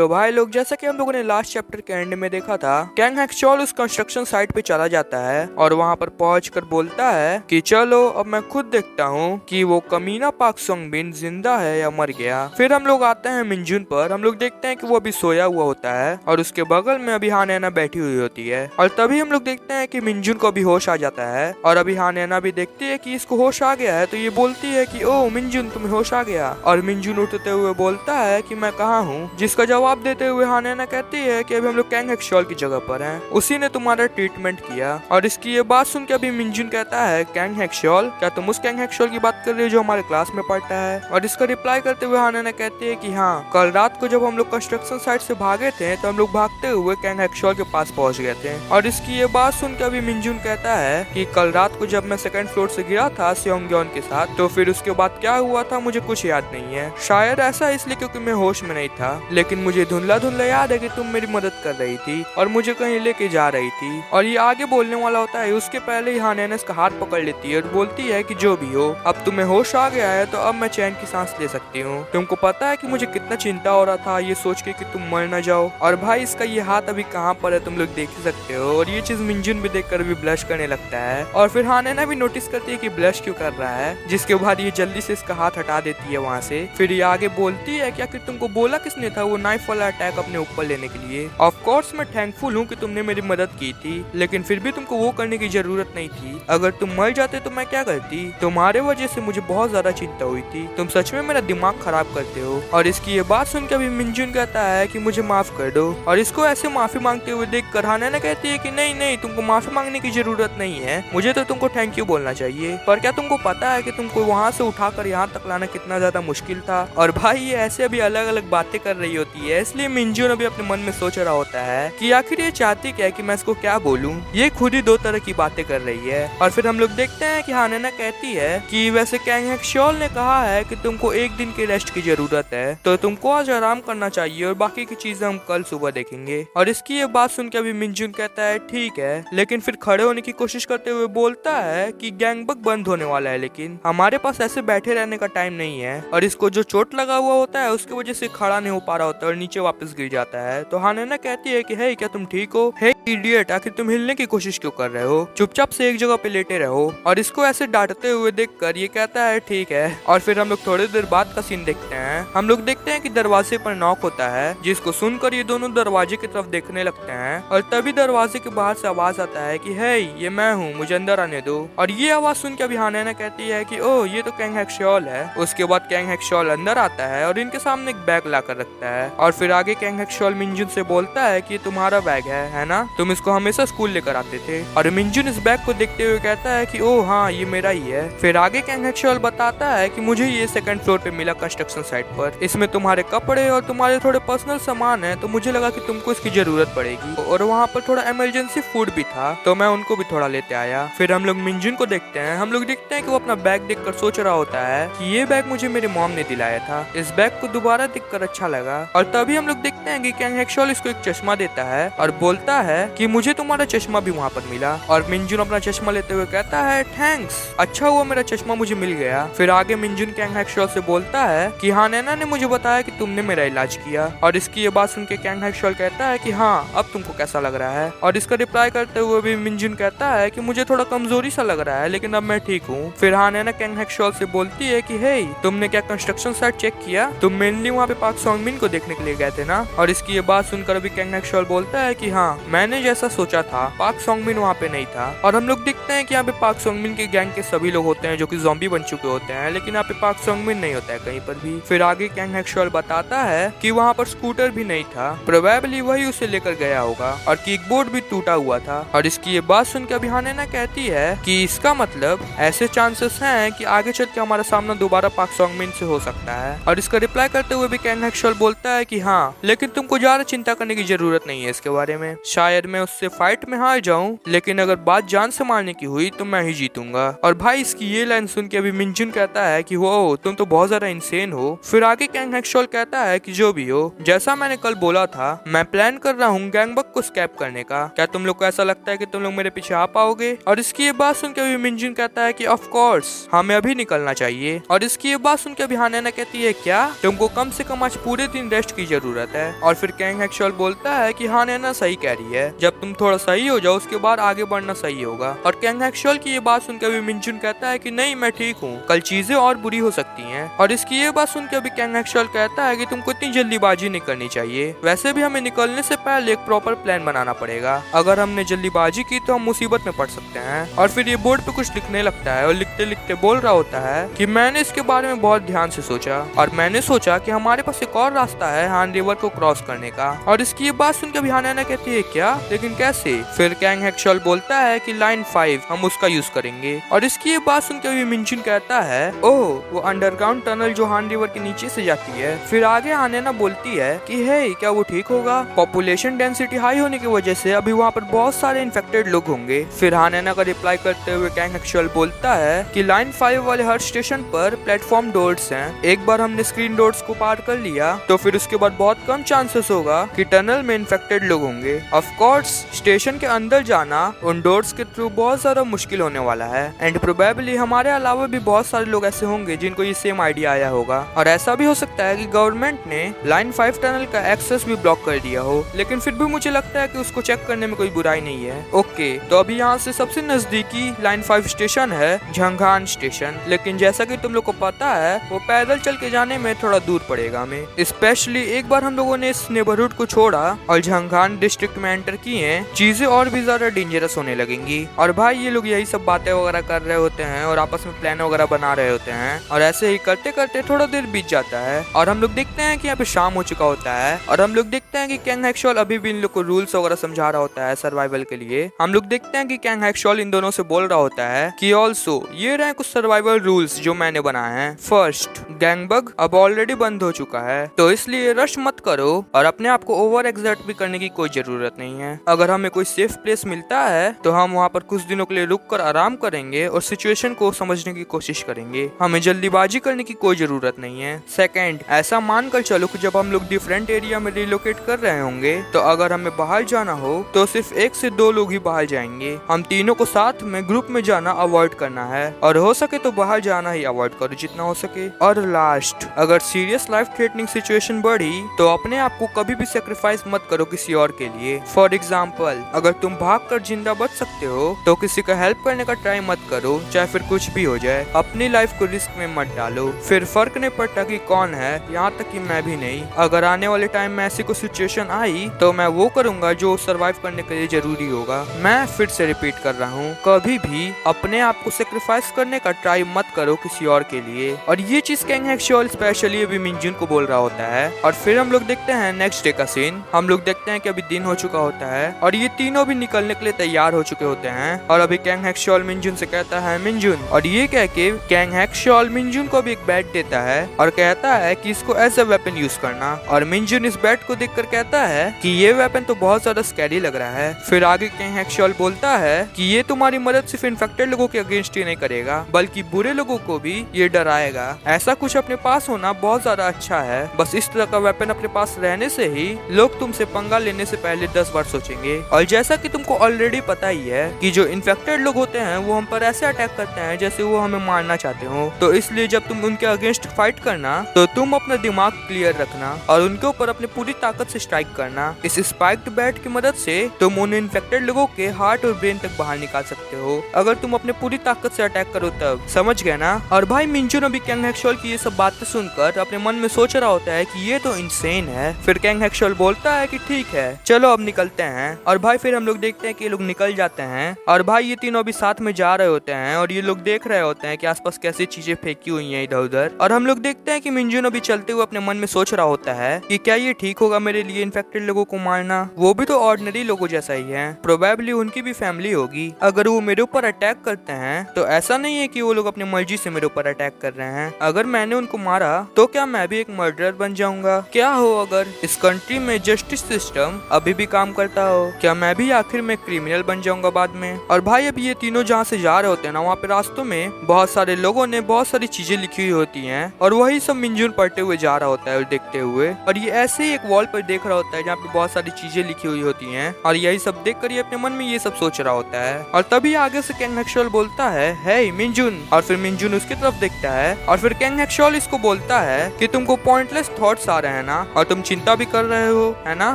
तो भाई लोग, जैसा कि हम लोगों ने लास्ट चैप्टर के एंड में देखा था, कैंग हेक्सचॉल उस कंस्ट्रक्शन साइट पे चला जाता है और वहाँ पर पहुंचकर बोलता है कि चलो अब मैं खुद देखता हूँ कि वो कमीना पाक सोंगबिन जिंदा है या मर गया। फिर हम लोग आते हैं मिनजुन पर। हम लोग देखते हैं कि वो अभी सोया हुआ होता है और उसके बगल में अभी हानैना बैठी हुई होती है। और तभी हम लोग देखते हैं कि मिनजुन को अभी होश आ जाता है और अभी हानैना भी देखती है कि इसको होश आ गया है, तो ये बोलती है कि ओ मिनजुन, तुम्हें होश आ गया। और मिनजुन उठते हुए बोलता है कि मैं कहाँ हूँ, जिसका जवाब देते हुए हानैना कहती है कि अभी हम लोग कैंग हेक्सचॉल की जगह पर हैं, उसी ने तुम्हारा ट्रीटमेंट किया। और इसकी ये बात सुन के अभी मिनजुन कहता है, कैंग हेक्सचॉल, क्या तुम उस कैंग हेक्सचॉल की बात कर रहे हो जो हमारे क्लास में पढ़ता है? और इसका रिप्लाई करते हुए हानैना कहती है कि हाँ, कल रात को जब हम लोग कंस्ट्रक्शन साइट से भागे थे तो हम लोग भागते हुए कैंग हेक्सचॉल के पास पहुंच गए थे। और इसकी ये बात सुन के अभी मिनजुन कहता है कि कल रात को जब मैं सेकंड फ्लोर से गिरा था सियोंग्योन के साथ, तो फिर उसके बाद क्या हुआ था मुझे कुछ याद नहीं है। शायद ऐसा इसलिए क्योंकि मैं होश में नहीं था, लेकिन मुझे धुंधला धुंधला याद है कि तुम मेरी मदद कर रही थी और मुझे कहीं लेके जा रही थी। और ये आगे बोलने वाला होता है, उसके पहले ही हानैना इसका हाथ पकड़ लेती है और बोलती है कि जो भी हो, अब तुम्हें होश आ गया है तो अब मैं चैन की सांस ले सकती हूँ। तुमको पता है कि मुझे कितना चिंता हो रहा था ये सोच के कि तुम मर न जाओ। और भाई इसका ये हाथ अभी कहाँ पर है तुम लोग देख ही सकते हो। और ये चीज मिनजुन भी देखकर भी ब्लश करने लगता है और फिर हानैना भी नोटिस करती है कि ब्लश क्यों कर रहा है, जिसके बाद ये जल्दी से इसका हाथ हटा देती है वहाँ से। फिर ये आगे बोलती है कि आखिर तुमको बोला किसने था वो नाइफ वाला अटैक अपने ऊपर लेने के लिए? ऑफ कोर्स मैं थैंकफुल हूँ कि तुमने मेरी मदद की थी, लेकिन फिर भी तुमको वो करने की जरूरत नहीं थी। अगर तुम मर जाते तो मैं क्या करती? तुम्हारे वजह से मुझे बहुत ज्यादा चिंता हुई थी। तुम सच में मेरा दिमाग खराब करते हो। और इसकी ये बात सुनकर अभी मिनजुन कहता है कि मुझे माफ कर दो। और इसको ऐसे माफी मांगते हुए देख कर हानैना कहती है कि नहीं नहीं, तुमको माफी मांगने की जरूरत नहीं है, मुझे तो तुमको थैंक यू बोलना चाहिए। पर क्या तुमको पता है कि तुमको वहाँ से उठाकर यहाँ तक लाना कितना ज्यादा मुश्किल था? और भाई ये ऐसे अभी अलग अलग बातें कर रही होती है, इसलिए मिनजुन अभी अपने मन में सोच रहा होता है कि आखिर ये चाहती क्या है कि मैं इसको क्या बोलूं। ये खुद ही दो तरह की बातें कर रही है। और फिर हम लोग देखते हैं कि हानैना कहती है कि वैसे कैंग हेक्सचॉल ने कहा है कि तुमको एक दिन की रेस्ट की जरूरत है, तो तुमको आज आराम करना चाहिए और बाकी की चीजें हम कल सुबह देखेंगे। और इसकी ये बात सुन के अभी मिनजुन कहता है ठीक है, लेकिन फिर खड़े होने की कोशिश करते हुए बोलता है कि गैंगबक बंद होने वाला है, लेकिन हमारे पास ऐसे बैठे रहने का टाइम नहीं है। और इसको जो चोट लगा हुआ होता है उसकी वजह से खड़ा नहीं हो पा रहा होता है और नीचे वापस गिर जाता है। तो हानैना कहती है कि हे, क्या तुम ठीक हो? हे इडियट, आखिर तुम हिलने की कोशिश क्यों कर रहे हो? चुपचाप से एक जगह पे लेटे रहो। और इसको ऐसे डांटते हुए देखकर ये कहता है ठीक है। और फिर हम लोग थोड़ी देर बाद का सीन देखते हैं। हम लोग देखते हैं कि दरवाजे पर नॉक होता है, जिसको सुनकर ये दोनों दरवाजे की तरफ देखने लगते हैं। और तभी दरवाजे के बाहर से आवाज आता है कि हे, ये मैं हूँ, मुझे अंदर आने दो। और ये आवाज सुन के अभी हानैना कहती है कि ओ, ये तो कैंग हेक्सचॉल है। उसके बाद कैंग हेक्सचॉल अंदर आता है और इनके सामने एक बैग लाकर रखता है। और फिर आगे कैंग हेक्सचॉल मिनजुन से बोलता है कि ये तुम्हारा बैग है ना? तुम इसको हमेशा स्कूल लेकर आते थे। और मिनजुन इस बैग को देखते हुए कहता है कि ओ हाँ, ये मेरा ही है। फिर आगे कैंग हेक्सचॉल बताता है कि मुझे ये सेकंड फ्लोर पे मिला कंस्ट्रक्शन साइट पर। इसमें तुम्हारे कपड़े और तुम्हारे थोड़े पर्सनल सामान है, तो मुझे लगा कि तुमको इसकी जरूरत पड़ेगी। और वहाँ पर थोड़ा इमरजेंसी फूड भी था, तो मैं उनको भी थोड़ा लेते आया। फिर हम लोग मिनजुन को देखते हैं। हम लोग देखते हैं कि वो अपना बैग देखकर सोच रहा होता है कि ये बैग मुझे मेरे मॉम ने दिलाया था। इस बैग को दोबारा देखकर अच्छा लगा। और तभी हम लोग देखते हैं कि कैंग हेक्सचॉल इसको एक चश्मा देता है और बोलता है कि मुझे तुम्हारा चश्मा भी वहाँ पर मिला। और मिनजुन अपना चश्मा लेते हुए कहता है थैंक्स, अच्छा हुआ मेरा चश्मा मुझे मिल गया। फिर आगे मिनजुन कैंग हेक्सचॉल से बोलता है कि हानैना ने मुझे बताया कि तुमने मेरा इलाज किया। और इसकी ये बात सुन के कैंग हेक्सचॉल कहता है कि हाँ, अब तुमको कैसा लग रहा है? और इसका रिप्लाई करते हुए भी मिनजुन कहता है कि मुझे थोड़ा कमजोरी सा लग रहा है, लेकिन अब मैं ठीक हूँ। फिर हानैना कैंग हेक्सचॉल से बोलती है कि हे, तुमने क्या कंस्ट्रक्शन साइट चेक किया? तुम मेनली वहाँ पे पाक सोंगबिन को देखने के लिए गए थे ना? और इसकी ये बात सुनकर अभी कैंग हेक्सचॉल बोलता है कि हाँ, मैंने जैसा सोचा था, पाक सोंगबिन वहाँ पे नहीं था। और हम लोग देखते हैं कि यहाँ पे पाक सोंगबिन के गैंग के सभी लोग होते हैं जो कि ज़ॉम्बी बन चुके होते हैं, लेकिन यहाँ पे पाक सोंगबिन नहीं होता है कहीं पर भी। फिर आगे कैंग हेक्सचॉल बताता है कि वहाँ पर स्कूटर भी नहीं था, प्रोबेबली वही उसे लेकर गया होगा। और कीबोर्ड भी टूटा हुआ था। और इसकी ये बात सुनकर अभी हानैना कहती है कि इसका मतलब ऐसे चांसेस हैं कि आगे चल के हमारा सामना दोबारा पाक सोंगबिन से हो सकता है। और इसका रिप्लाई करते हुए भी कैंग हेक्सचॉल बोलता है कि हाँ, लेकिन तुमको ज्यादा चिंता करने की जरूरत नहीं है इसके बारे में। शायद शायद मैं उससे फाइट में हार जाऊं, लेकिन अगर बात जान से मारने की हुई तो मैं ही जीतूंगा। और भाई इसकी ये लाइन सुन के अभी मिनजुन कहता है कि वो तुम तो बहुत ज्यादा इंसेन हो। फिर आगे कैंग हैक्सॉल कहता है कि जो भी हो, जैसा मैंने कल बोला था, मैं प्लान कर रहा हूँ गैंगबक को स्कैप करने का। क्या तुम लोग को ऐसा लगता है कि तुम लोग मेरे पीछे आ पाओगे? और इसकी ये बात सुन के अभी मिनजुन कहता है कि ऑफ कोर्स हमें अभी निकलना चाहिए। और इसकी ये बात सुन के अभी हानेना कहती है क्या तुमको कम से कम आज पूरे दिन रेस्ट की जरूरत है? और फिर कैंग हैक्सॉल बोलता है कि हानेना सही कह रही है, जब तुम थोड़ा सही हो जाओ उसके बाद आगे बढ़ना सही होगा। और कैंग हैक्सॉल की ये बात सुनकर अभी मिनजुन कहता है कि नहीं मैं ठीक हूँ, कल चीजें और बुरी हो सकती हैं। और इसकी ये बात सुनकर अभी कैंग हैक्सॉल कहता है कि तुमको इतनी जल्दीबाजी नहीं करनी चाहिए, वैसे भी हमें निकलने से पहले एक प्रॉपर प्लान बनाना पड़ेगा। अगर हमने जल्दीबाजी की तो हम मुसीबत में पड़ सकते हैं। और फिर ये बोर्ड पे कुछ लिखने लगता है और लिखते लिखते बोल रहा होता है कि मैंने इसके बारे में बहुत ध्यान से सोचा और मैंने सोचा कि हमारे पास एक और रास्ता है हान रिवर को क्रॉस करने का। और इसकी ये बात सुनकर हानेना कहती है क्या, लेकिन कैसे? फिर कैंग हैक्सॉल बोलता है कि लाइन 5 हम उसका यूज करेंगे। और इसकी ये बात सुनकर भी मिनजुन कहता है ओह वो अंडरग्राउंड टनल जो हान रिवर के नीचे से जाती है। फिर आगे हानेना बोलती है कि हे क्या वो ठीक होगा? पॉपुलेशन डेंसिटी हाई होने की वजह से अभी वहाँ पर बहुत सारे इन्फेक्टेड लोग होंगे। फिर हानेना का रिप्लाई करते हुए कैंग हैक्सॉल बोलता है कि लाइन 5 वाले हर स्टेशन पर प्लेटफॉर्म डोर्स हैं। एक बार हमने स्क्रीन डोर्स को पार कर लिया तो फिर उसके बाद बहुत कम चांसेस होगा कि टनल में इन्फेक्टेड लोग होंगे। ऑफ कोर्स स्टेशन के अंदर जाना उन डोर्स के थ्रू बहुत ज्यादा मुश्किल होने वाला है एंड प्रोबेबली हमारे अलावा भी बहुत सारे लोग ऐसे होंगे जिनको ये सेम आइडिया आया होगा। और ऐसा भी हो सकता है कि गवर्नमेंट ने लाइन 5 टनल का एक्सेस भी ब्लॉक कर दिया हो, लेकिन फिर भी मुझे लगता है कि उसको चेक करने में कोई बुराई नहीं है। ओके तो अभी यहाँ से सबसे नजदीकी लाइन 5 स्टेशन है झंगान स्टेशन, लेकिन जैसा कि तुम लोग को पता है वो पैदल चल के जाने में थोड़ा दूर पड़ेगा हमें। स्पेशली एक बार हम लोगों ने इस नेबरहुड को छोड़ा और झंगान डिस्ट्रिक्ट में एंटर किए, चीजें और भी ज्यादा डेंजरस होने लगेंगी। और भाई ये लोग यही सब बातें वगैरह कर रहे होते हैं और आपस में प्लान वगैरह बना रहे होते हैं और ऐसे ही करते करते थोड़ा देर बीत जाता है और हम लोग देखते हैं कि यहाँ पे शाम हो चुका होता है। और हम लोग देखते हैं कि कैंग हैक्सॉल अभी भी इन लोग को रूल्स वगैरह समझा रहा होता है सर्वाइवल के लिए। हम लोग देखते हैं कि कैंग हैक्सॉल इन दोनों से बोल रहा होता है कि ऑल्सो ये रहे कुछ सर्वाइवल रूल्स जो मैंने बनाए हैं। फर्स्ट, गैंगबग अब ऑलरेडी बंद हो चुका है तो इसलिए रश मत करो और अपने आप को ओवर एक्सर्ट भी करने की कोई जरूरत नहीं है। अगर हमें कोई सेफ प्लेस मिलता है तो हम वहाँ पर कुछ दिनों के लिए रुक कर आराम करेंगे और सिचुएशन को समझने की कोशिश करेंगे। हमें जल्दीबाजी करने की कोई जरूरत नहीं है। सेकंड, ऐसा मानकर चलो कि जब हम लोग डिफरेंट एरिया में रिलोकेट कर रहे होंगे तो अगर हमें बाहर जाना हो तो सिर्फ 1 से 2 लोग ही बाहर जाएंगे। हम तीनों को साथ में ग्रुप में जाना अवॉइड करना है और हो सके तो बाहर जाना ही अवॉइड करो जितना हो सके। और लास्ट, अगर सीरियस लाइफ थ्रेटनिंग सिचुएशन बढ़ी तो अपने आप को कभी भी सेक्रीफाइस मत करो किसी और के लिए। फॉर एग्जाम्पल, अगर तुम भागकर जिंदा बच सकते हो तो किसी का हेल्प करने का ट्राई मत करो, चाहे फिर कुछ भी हो जाए। अपनी लाइफ को रिस्क में मत डालो, फिर फर्क नहीं पड़ता कि कौन है, यहाँ तक कि मैं भी नहीं। अगर आने वाले टाइम में ऐसी कोई सिचुएशन आई तो मैं वो करूंगा जो सर्वाइव करने के लिए जरूरी होगा। मैं फिर से रिपीट कर रहा हूँ, कभी भी अपने आप को सेक्रीफाइस करने का ट्राई मत करो किसी और के लिए। और ये चीज कैंग हैक्सॉल स्पेशली अभी मिनजुन को बोल रहा होता है। और फिर हम लोग देखते हैं नेक्स्ट डे का सीन। हम लोग देखते हैं कि अभी दिन हो चुका होता है और ये तीनों भी निकलने के लिए तैयार हो चुके होते हैं। और अभी कैंग हैक्सॉल मिनजुन से कहता है मिनजुन, और ये कह के कैंग हैक्सॉल मिनजुन को भी एक बैट देता है और कहता है कि इसको एज अ वेपन यूज करना। और मिनजुन इस बैट को देखकर कहता है कि ये वेपन तो बहुत ज्यादा स्कैरी लग रहा है। फिर आगे कैंग हैक्सॉल बोलता है कि ये तुम्हारी मदद सिर्फ इन्फेक्टेड लोगों के अगेंस्ट ही नहीं करेगा बल्कि बुरे लोगों को भी ये डराएगा। ऐसा कुछ अपने पास होना बहुत ज्यादा अच्छा है, बस इस तरह का वेपन अपने पास रहने से ही लोग तुमसे पंगा लेने से पहले 10 बार सोचेंगे। और जैसा कि तुमको ऑलरेडी पता ही है कि जो इन्फेक्टेड लोग होते हैं वो हम पर ऐसे अटैक करते हैं जैसे वो हमें मारना चाहते हो। तो इसलिए जब तुम उनके अगेंस्ट फाइट करना तो तुम अपना दिमाग क्लियर रखना और उनके ऊपर अपनी पूरी ताकत से स्ट्राइक करना। इस स्पाइक्ड बैट की मदद से तुम उन इन्फेक्टेड लोगों के हार्ट और ब्रेन तक बाहर निकाल सकते हो अगर तुम अपने पूरी ताकत से अटैक करो तब। समझ गए ना? और भाई मिनजुन अभी कैंग हैक्सॉल की ये सब बातें सुनकर अपने मन में सोच रहा होता है कि ये तो इंसेन है। फिर कैंग हैक्सॉल बोलता है कि ठीक है चलो अब निकलते हैं। और भाई फिर हम लोग देखते हैं कि ये लोग निकल जाते हैं और भाई ये तीनों अभी साथ में जा रहे होते हैं और ये लोग देख रहे होते हैं कि आसपास कैसी चीजें फेंकी हुई हैं इधर उधर। और हम लोग देखते हैं कि मिनजुन अभी चलते हुए अपने मन में सोच रहा होता है कि क्या ये ठीक होगा मेरे लिए इन्फेक्टेड लोगों को मारना? वो भी तो ऑर्डिनरी लोगों जैसा ही है, प्रोबेबली उनकी भी फैमिली होगी। अगर वो मेरे ऊपर अटैक करते हैं तो ऐसा नहीं है कि वो लोग अपनी मर्जी से मेरे ऊपर अटैक कर रहे हैं। अगर मैंने उनको मारा तो क्या मैं भी एक मर्डरर बन जाऊंगा? क्या हो अगर इस कंट्री में जस्टिस सिस्टम अभी भी काम करता रहता हो, क्या मैं भी आखिर में क्रिमिनल बन जाऊंगा बाद में। और भाई अब ये तीनों जहाँ से जा रहे होते हैं ना, वहाँ पे रास्तों में बहुत सारे लोगों ने बहुत सारी चीजें लिखी हुई होती हैं और वही सब मिंजुन पढ़ते हुए जा रहा होता है और देखते हुए। और ये ऐसे ही एक वॉल पर देख रहा होता है जहाँ पे बहुत सारी चीजें लिखी हुई होती हैं और यही सब देख कर ये अपने मन में ये सब सोच रहा होता है। और तभी आगे से कैंग हेक्सॉल बोलता है, हे मिंजुन। और फिर मिंजुन उसकी तरफ देखता है और फिर कैंग हेक्सॉल इसको बोलता है कि तुमको पॉइंटलेस थॉट्स आ रहे हैं ना, और तुम चिंता भी कर रहे हो, है ना,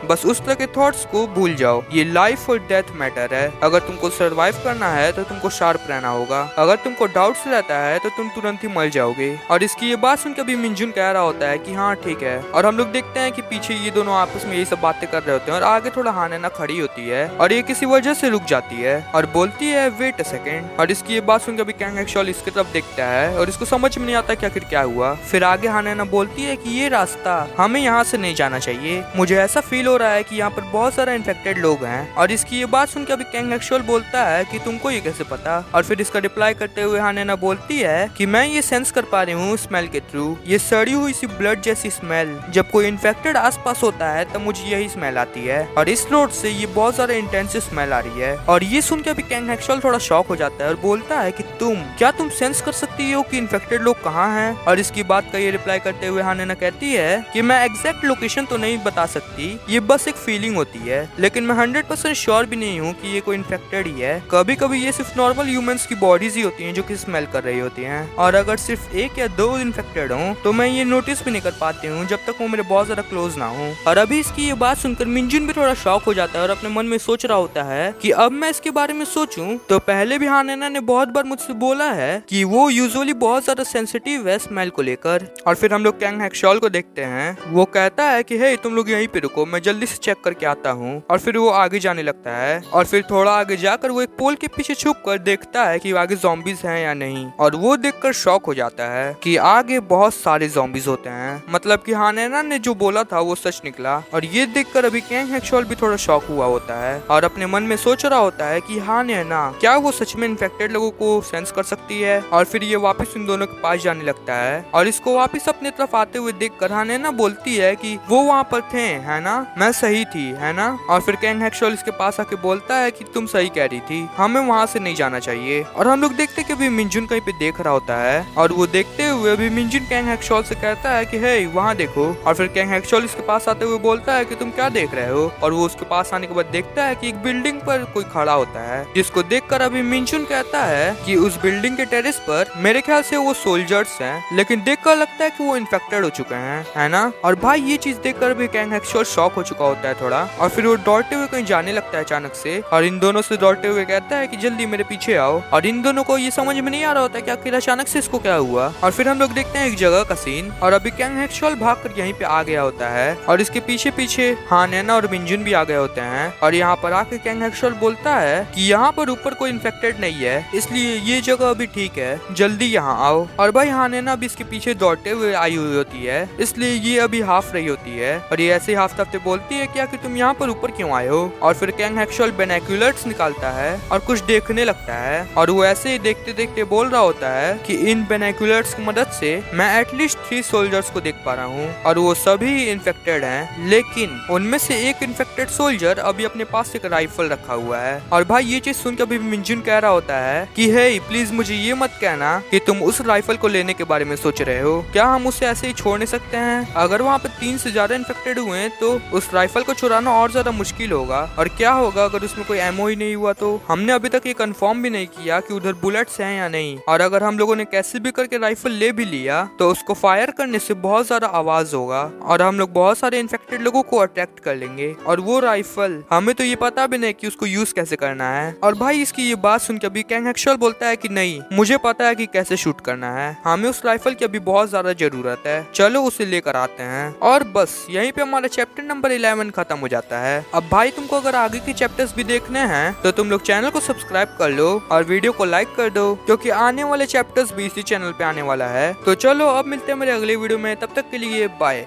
बस उस तरह के थॉट्स को भूल जाओ। ये लाइफ और डेथ मैटर है। अगर तुमको सर्वाइव करना है तो तुमको शार्प रहना होगा। अगर तुमको डाउट्स रहता है तो तुम तुरंत ही मर जाओगे। और इसकी ये बात सुनकर भी मिंजुन कह रहा होता है कि हाँ ठीक है। और हम लोग देखते हैं कि पीछे ये दोनों आपस में यही सब बातें कर रहे होते हैं और आगे थोड़ा हानेना खड़ी होती है और ये किसी वजह से रुक जाती है और बोलती है वेट अ सेकेंड। और इसकी ये बात सुनकर भी कैंग हेक्सॉल इसकी तरफ देखता है और इसको समझ में नहीं आता कि आखिर क्या हुआ। फिर आगे हानेना बोलती है कि ये रास्ता हमें यहाँ से नहीं जाना चाहिए, मुझे ऐसा फील हो रहा है कि यहाँ पर बहुत सारा इन्फेक्टेड लोग हैं। और इसकी ये बात सुनकर अभी कैंग हेक्सॉल बोलता है कि तुमको ये कैसे पता। और फिर इसका रिप्लाई करते हुए हानेना बोलती है कि मैं ये सेंस कर पा रही हूँ स्मेल के थ्रू, ये सड़ी हुई सी ब्लड जैसी स्मेल। जब कोई इन्फेक्टेड आसपास होता है तब मुझे यही स्मेल आती है और इस रोड से ये बहुत ज्यादा इंटेंसिव स्मेल आ रही है। और ये सुनकर अभी कैंग हेक्सॉल थोड़ा शॉक हो जाता है और बोलता है कि तुम सेंस कर सकती हो कि इन्फेक्टेड लोग कहाँ हैं। और इसकी बात का ये रिप्लाई करते हुए हानेना कहती है कि मैं एग्जैक्ट लोकेशन तो नहीं बता सकती, ये बस एक फीलिंग होती है, लेकिन मैं 100% श्योर भी नहीं हूँ कि ये कोई इन्फेक्टेड ही है। कभी कभी ये सिर्फ नॉर्मल ह्यूमंस की बॉडीज ही होती हैं जो कि स्मेल कर रही होती हैं, और अगर सिर्फ एक या दो इन्फेक्टेड हो तो मैं ये नोटिस भी नहीं कर पाती हूँ जब तक वो मेरे बहुत ज्यादा क्लोज ना हो। और अभी इसकी ये बात सुनकर मिंजुन भी थोड़ा शॉक हो जाता है और अपने मन में सोच रहा होता है कि अब मैं इसके बारे में सोचूं तो पहले भी हानेना ने बहुत बार मुझसे बोला है कि वो यूजुअली बहुत ज्यादा सेंसिटिव है स्मेल को लेकर। और फिर हम लोग कैंग हेक्सॉल को देखते हैं, वो कहता है कि हे तुम लोग यहीं पे रुको, मैं जल्दी से चेक करके आता हूँ। और फिर वो आगे जाने लगता है और फिर थोड़ा आगे जाकर वो एक पोल के पीछे छुप कर देखता है कि आगे ज़ॉम्बीज हैं या नहीं। और वो देखकर शॉक हो जाता है कि आगे बहुत सारे ज़ॉम्बीज होते हैं, मतलब कि हानेना ने जो बोला था वो सच निकला। और ये देखकर अभी कैंग हेक्सॉल भी थोड़ा शॉक हुआ होता है और अपने मन में सोच रहा होता है कि हानेना क्या वो सच में इन्फेक्टेड लोगों को सेंस कर सकती है। और फिर ये वापस इन दोनों के पास जाने लगता है और इसको वापस अपने तरफ आते हुए देखकर हानेना बोलती है कि वो वहाँ पर थे, है ना, मैं सही थी, है ना। और फिर कैंग हेक्सॉल इसके पास आके बोलता है कि तुम सही कह रही थी, हमें वहाँ से नहीं जाना चाहिए। और हम लोग देखते कि अभी मिंजुन कहीं पे देख रहा होता है और वो देखते हुए अभी मिंजुन कैंग हेक्सॉल से कहता है कि हे वहाँ देखो। और फिर कैंग हेक्सॉल इसके पास आते हुए बोलता है कि तुम क्या देख रहे हो। और वो उसके पास आने के बाद देखता है कि एक बिल्डिंग पर कोई खड़ा होता है, जिसको देखकर अभी मिंजुन कहता है कि उस बिल्डिंग के टेरेस पर मेरे ख्याल से वो सोल्जर्स हैं, लेकिन देखकर लगता है कि वो इन्फेक्टेड हो चुके हैं, है ना। और भाई ये चीज देखकर भी कैंग हेक्सॉल शॉक हो चुका होता है थोड़ा। और फिर वो दौड़ते हुए कहीं जाने लगता है अचानक से और इन दोनों से दौड़ते हुए कहता है कि जल्दी मेरे पीछे आओ। और इन दोनों को ये समझ में नहीं आ रहा होता कि आखिर अचानक से इसको क्या हुआ। और फिर हम लोग देखते हैं एक जगह का सीन और अभी कैंग हेक्सॉल भागकर यहीं पे आ गया होता है और इसके पीछे पीछे हानेना और मिंजुन भी आ गए होते हैं। और यहाँ पर आके कैंग हेक्सॉल बोलता है कि यहाँ पर ऊपर कोई इन्फेक्टेड नहीं है, इसलिए ये जगह अभी ठीक है, जल्दी यहाँ आओ। और भाई हानेना भी इसके पीछे दौड़ते हुए आई हुई होती है, इसलिए ये अभी हाफ रही होती है और ये ऐसे हाफ बोलती है क्या कि तुम यहाँ पर ऊपर क्यों आए हो। और फिर कैंग हेक्सॉल बाइनोक्यूलर्स निकालता है और कुछ देखने लगता है और वो ऐसे ही देखते देखते बोल रहा होता है कि इन बाइनोक्यूलर्स की मदद से मैं एटलीस्ट 3 सोल्जर्स को देख पा रहा हूँ और वो सभी इन्फेक्टेड हैं, लेकिन उनमें से एक इन्फेक्टेड सोल्जर अभी अपने पास एक राइफल रखा हुआ है। और भाई ये चीज सुनकर अभी मिंजुन कह रहा होता है कि हे प्लीज मुझे ये मत कहना कि तुम उस राइफल को लेने के बारे में सोच रहे हो, क्या हम उसे ऐसे ही छोड़ नहीं सकते हैं। अगर वहाँ पे 3 से ज्यादा इन्फेक्टेड हुए हैं तो उस राइफल को चुराना और ज्यादा मुश्किल होगा, और क्या होगा अगर उसमें कोई एमओ ही नहीं हुआ तो। हमने अभी तक ये कंफर्म भी नहीं किया कि उधर बुलेट्स हैं या नहीं, और अगर हम लोगों ने कैसे भी करके राइफल ले भी लिया तो उसको फायर करने से बहुत ज्यादा आवाज होगा और हम लोग बहुत सारे इन्फेक्टेड लोगों को अट्रैक्ट कर लेंगे, और वो राइफल हमें तो ये पता भी नहीं कि उसको यूज कैसे करना है। और भाई इसकी ये बात सुनकर अभी कैंग हेक्सॉल बोलता है कि नहीं, मुझे पता है कि कैसे शूट करना है, हमें उस राइफल की अभी बहुत ज्यादा जरूरत है, चलो उसे लेकर आते हैं। और बस यहीं पे हमारा चैप्टर नंबर 11 खत्म हो जाता है। अब भाई तुमको अगर आगे के चैप्टर्स भी देखने हैं तो तुम लोग चैनल को सब्सक्राइब कर लो और वीडियो को लाइक कर दो, क्योंकि आने वाले चैप्टर्स भी इसी चैनल पे आने वाला है। तो चलो अब मिलते हैं मेरे अगले वीडियो में, तब तक के लिए बाय।